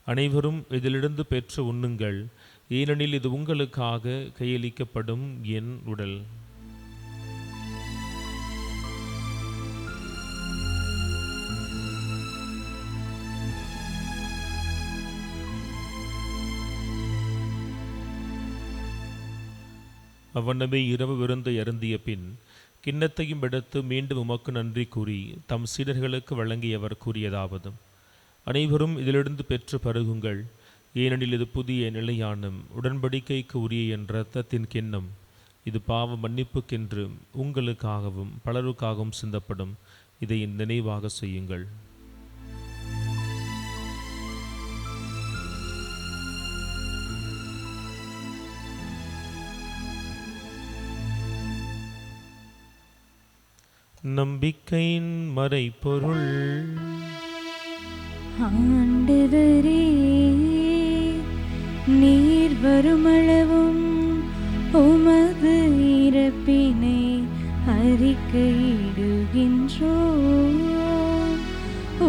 அனைவரும் இதிலிருந்து பெற்று உண்ணுங்கள், ஏனெனில் இது உங்களுக்காக கையளிக்கப்படும் என் உடல். அவ்வண்ணமே இரவு விருந்து அருந்திய பின் கிண்ணத்தையும் எடுத்து மீண்டும் உமக்கு நன்றி கூறி தம் சீடர்களுக்கு வழங்கியவர் கூறியதாவது: அனைவரும் இதிலிருந்து பெற்று பருகுங்கள், ஏனெனில் இது புதிய நிலையான உடன்படிக்கைக்கு உரிய என் இரத்தத்தின் கிண்ணம். இது பாவ மன்னிப்புக்கென்று உங்களுக்காகவும் பலருக்காகவும் சிந்தப்படும். இதை நினைவாக செய்யுங்கள். நம்பிக்கையின் மறைபொருள். ஆண்டவரே, நீர் வருமளவும் உமது இறப்பினை அறிக்கையிடுகின்றோம்,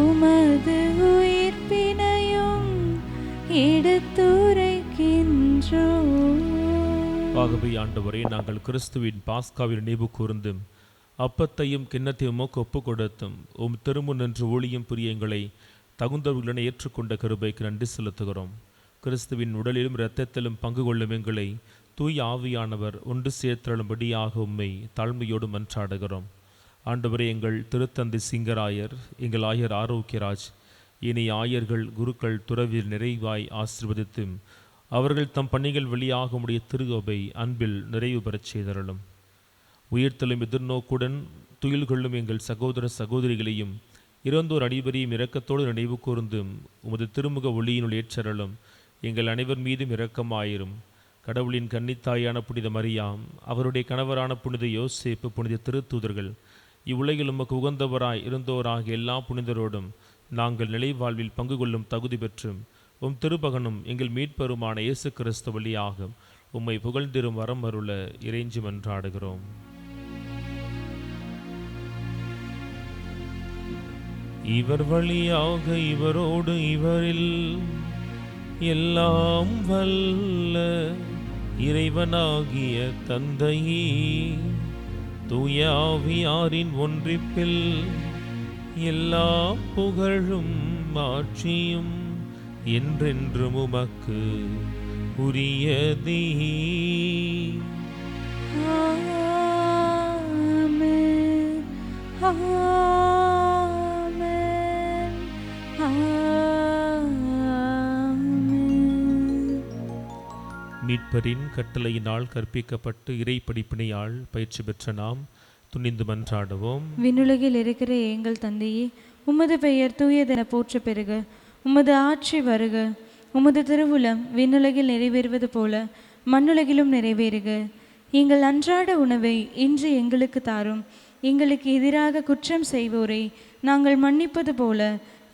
உமது உயிர்ப்பினையும் எடுத்துரைக்கின்றோம். ஆகவே ஆண்டவரே, நாங்கள் கிறிஸ்துவின் பாஸ்காவின் நினைவு கூர்ந்து அப்பத்தையும் கிண்ணத்தையும் உமக்கு ஒப்பு கொடுத்தும் உம் திருமுன் நின்று ஊழியம் புரிய எங்களை தகுந்தவர்களுடன் ஏற்றுக்கொண்ட கிருபைக்கு நன்றி செலுத்துகிறோம். கிறிஸ்துவின் உடலிலும் இரத்தத்திலும் பங்கு கொள்ளும் எங்களை தூய் ஆவியானவர் ஒன்று சேர்த்தழும்படியாக உம்மை தாழ்மையோடு மன்றாடுகிறோம். ஆண்டவரே, எங்கள் திருத்தந்தை சிங்கராயர், எங்கள் ஆயர் ஆரோக்கியராஜ், இனி ஆயர்கள், குருக்கள், துறவியர் நிறைவாய் ஆசீர்வதித்து அவர்கள் தம் பணிகள் வழியாக உடைய திருகோபை அன்பில் நிறைவு பெறச் செய்தருளும். உயிர்த்தலும் எதிர்நோக்குடன் துயில் கொள்ளும் எங்கள் சகோதர சகோதரிகளையும் இறந்தோர் அனைவரையும் இரக்கத்தோடு நினைவு கூர்ந்து உமது திருமுக ஒளியினுள் ஏற்றருளும். எங்கள் அனைவர் மீதும் இரக்கமாயிரும். கடவுளின் கன்னித்தாயான புனித மரியாம், அவருடைய கணவரான புனித யோசேப்பு, புனித திருத்தூதர்கள், இவ்வுலகில் உமக்கு உகந்தவராய் இருந்தோராக எல்லா புனிதரோடும் நாங்கள் நிலைவாழ்வில் பங்கு கொள்ளும் தகுதி பெற்று உம் திருபகனும் எங்கள் மீட்பருமான இயேசு கிறிஸ்து வழியாக உம்மை புகழ்ந்திரும் வரம் அருள இறைஞ்சி மன்றாடுகிறோம். இவர் வழியாக இவரோடு இவரில் எல்லாம் வல்ல இறைவனாகிய தந்தையே, தூய ஆவியாரின் ஒன்றிப்பில் எல்லா புகழும் ஆட்சியும் என்றென்றும் உமக்கு உரியதே. ஆமென். ஆமென். ஆமென். மீட்பரின் கட்டளையினால் கற்பிக்கப்பட்டு இறை படிப்பினையால் பயிற்சி பெற்ற நாம் துணிந்து மன்றாடுவோம். விண்ணுலகில் இருக்கிற எங்கள் தந்தையே, உமது பெயர் தூயதென போற்ற பெறுக. உமது ஆட்சி வருக. உமது திருவுளம் விண்ணுலகில் நிறைவேறுவது போல மண்ணுலகிலும் நிறைவேறுக. எங்கள் அன்றாட உணவை இன்று எங்களுக்கு தாரும். எங்களுக்கு எதிராக குற்றம் செய்வோரை நாங்கள் மன்னிப்பது போல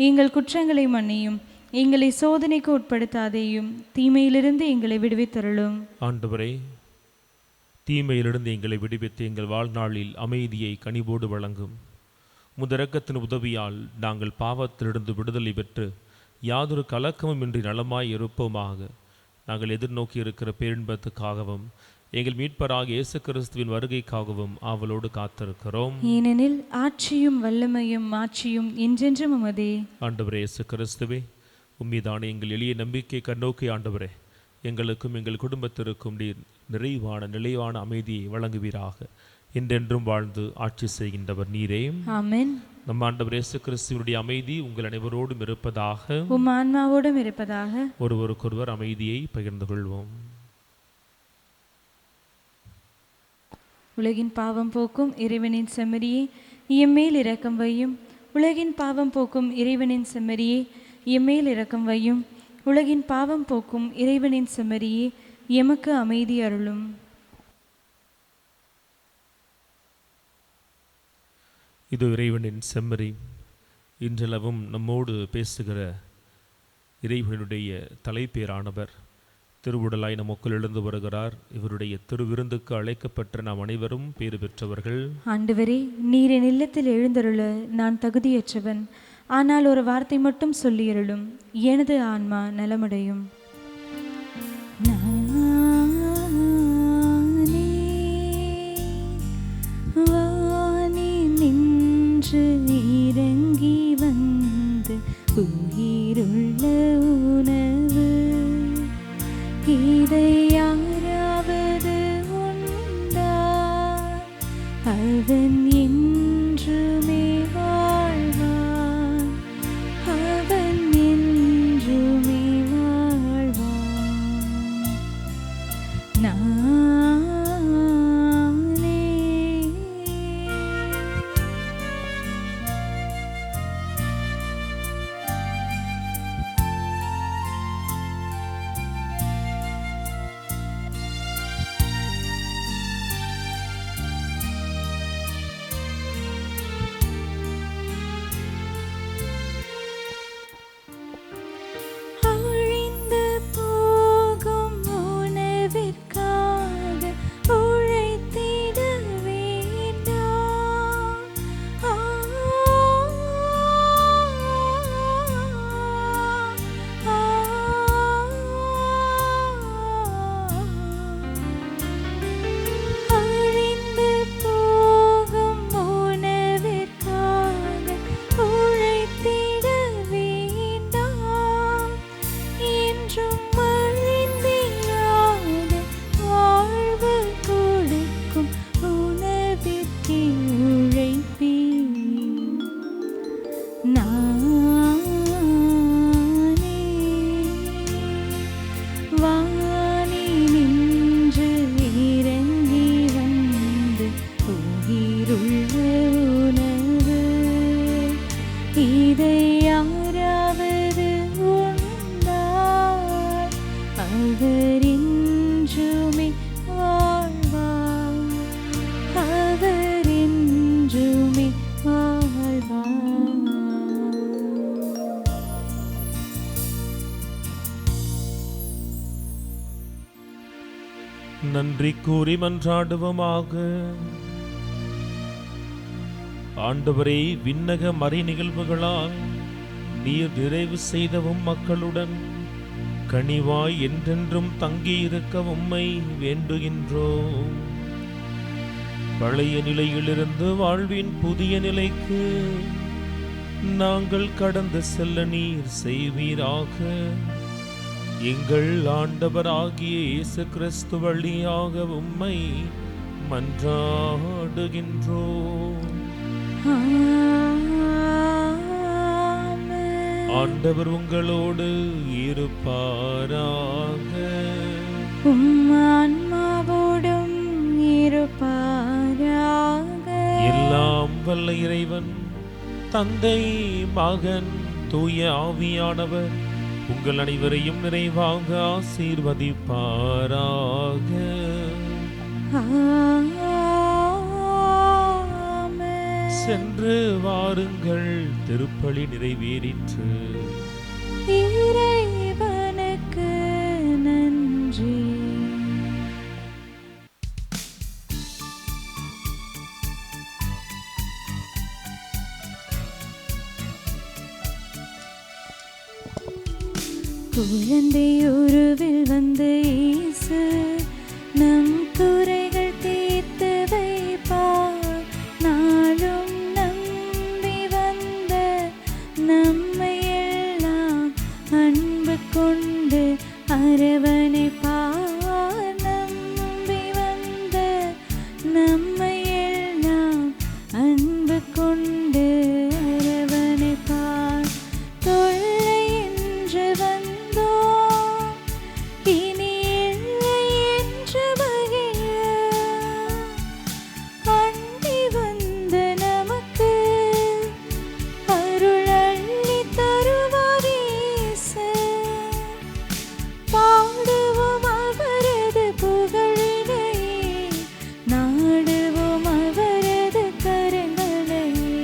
எங்கள் குற்றங்களை மன்னியும். எங்களை சோதனைக்கு உட்படுத்தாதேயும், தீமையிலிருந்து எங்களை விடுவித்தருளும். ஆண்டவரே, தீமையிலிருந்து எங்களை விடுவித்து எங்கள் வாழ்நாளில் அமைதியை கனிவோடு வழங்கும். உமது உதவியால் நாங்கள் பாவத்திலிருந்து விடுதலை பெற்று யாதொரு கலக்கமும் இன்றி நலமாய் இருப்போமாக. நாங்கள் எதிர்நோக்கி இருக்கிற பேரின்பத்துக்காகவும் எங்கள் மீட்பராக இயேசு கிறிஸ்துவின் வருகைக்காகவும் ஆவலோடு காத்திருக்கிறோம். ஏனெனில் ஆட்சியும் வல்லமையும் மாட்சியும் என்றென்றும் உமதே. ஆண்டவரே இயேசு கிறிஸ்துவே, உம்மீதான எங்கள் எளிய நம்பிக்கை கண்ணோக்கி ஆண்டவரே, எங்களுக்கும் எங்கள் குடும்பத்திற்கும் நீர் நிறைவான நிலைவான அமைதியை வழங்குவீராக. என்றென்றும் வாழ்ந்து ஆட்சி செய்கின்றவர் நீரே. ஆமென். நம் ஆண்டவர் இயேசு கிறிஸ்துவினுடைய அமைதி உங்கள் அனைவரோடும் இருப்பதாக. உம் ஆன்மாவோடும் இருப்பதாக. ஒருவருக்கொருவர் அமைதியை பகிர்ந்து கொள்வோம். உலகின் பாவம் போக்கும் இறைவனின் செம்மறியே, எம்மேல் இரக்கம் வையும். உலகின் பாவம் போக்கும் இறைவனின் செம்மறியே, எம்மேல் இரக்கம் வையும். உலகின் பாவம் போக்கும் இறைவனின் செம்மறியே, எமக்கு அமைதி அருளும். இது இறைவனின் செம்மறி. இன்றளவும் நம்மோடு பேசுகிற இறைவனுடைய தலைப்பேரானவர் திருவுடலாய் நமக்குள் எழுந்து வருகிறார். இவருடைய திருவிருந்துக்கு அழைக்கப்பட்ட நாம் அனைவரும் பேறு பெற்றவர்கள். ஆண்டவரே, நீர் என் இல்லத்தில் எழுந்தருள நான் தகுதியற்றவன். ஆனால் ஒரு வார்த்தை மட்டும் சொல்லியருளும், எனது ஆன்மா நலமடையும். வானி நின்று இறங்கி வந்து உயிருள்ள உணவு இதை யாராவது உண்டா? அவன் என்றுமே வாழ்வான். அவன் என்றுமே வாழ்வான். நானே அழிந்து போகும் உணவிற்காக உழைத்திட வேண்டாம். அழிந்து போகும் உணவிற்காக உழைத்திட வேண்டாம். என்றும் அழிந்திராத வாழ்வு கொடுக்கும் உணவிற்கே உழைப்பேன். நானே வானி நின்று இறங்கி வந்து உயிருள்ள உணவு இதை யாராவது உண்டால் அவர் என்றுமே வாழ்வார். அவர் என்றுமே வாழ்வார். நன்றி கூறி மன்றாடுவோமாக. ஆண்டவரே, விண்ணக மறை நிகழ்வுகளால் நீர் நிறைவு செய்தவும் மக்களுடன் கனிவாய் என்றென்றும் தங்கியிருக்க உம்மை வேண்டுகின்றோம். பழைய நிலையிலிருந்து வாழ்வின் புதிய நிலைக்கு நாங்கள் கடந்து செல்ல நீர் செய்வீராக. எங்கள் ஆண்டவராகிய இயேசு கிறிஸ்து வழியாக உம்மை மன்றாடுகின்றோம். ஆமென். ஆண்டவர் உங்களோடு இருப்பாராக. உம் ஆன்மாவோடும் இருப்பாராக. எல்லாம் வல்ல இறைவன் தந்தை, மகன், தூய ஆவியானவர் உங்கள் அனைவரையும் நிறைவாக ஆசீர்வதிப்பாராக. ஆமென். சென்று வாருங்கள், திருப்பலி நிறைவேறிற்று. இறைவனுக்கு நன்றி. குழந்தையுருவில் வந்த இயேசு நம் குறைகள் தீர்த்து வைப்பார். நாளும் நம்பி வந்த நம்மை எல்லாம் அன்பு கொண்டு அரவணைப்பார். நம்பி வந்த நம்மை எல்லாம் அன்பு கொண்டு அரவணைப்பார். தொல்லை என்று வந்தோம், இனி இல்லை என்று மகிழ அண்டி வந்த நமக்கு அருள் அள்ளி தருவார் இயேசு. பாடுவோம் அவரது புகழினையே, நாடுவோம் அவரது கரங்களையே.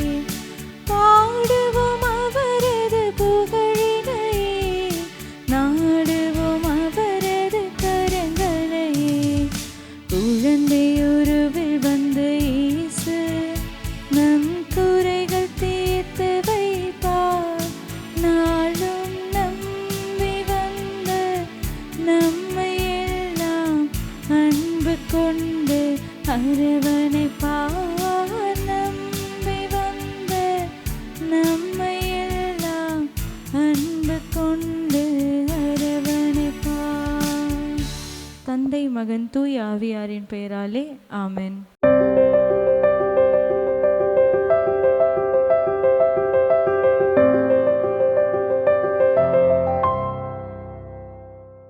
பாடுவோம் அவரது புகழினையே, நாடுவோம் அவரது கரங்களையே. குழந்தையுருவில் வந்த இயேசு நம் குறைகள் தீர்த்து வைப்பார். நாளும் நம்பி வந்த நம்மை எல்லாம் அன்பு கொண்டு அரவணைப்பார். நம்பி வந்த நம்மை எல்லாம் அன்பு கொண்டு அரவணைப்பார். தந்தை, மகன், தூய ஆவியாரின் பெயராலே ஆமென்.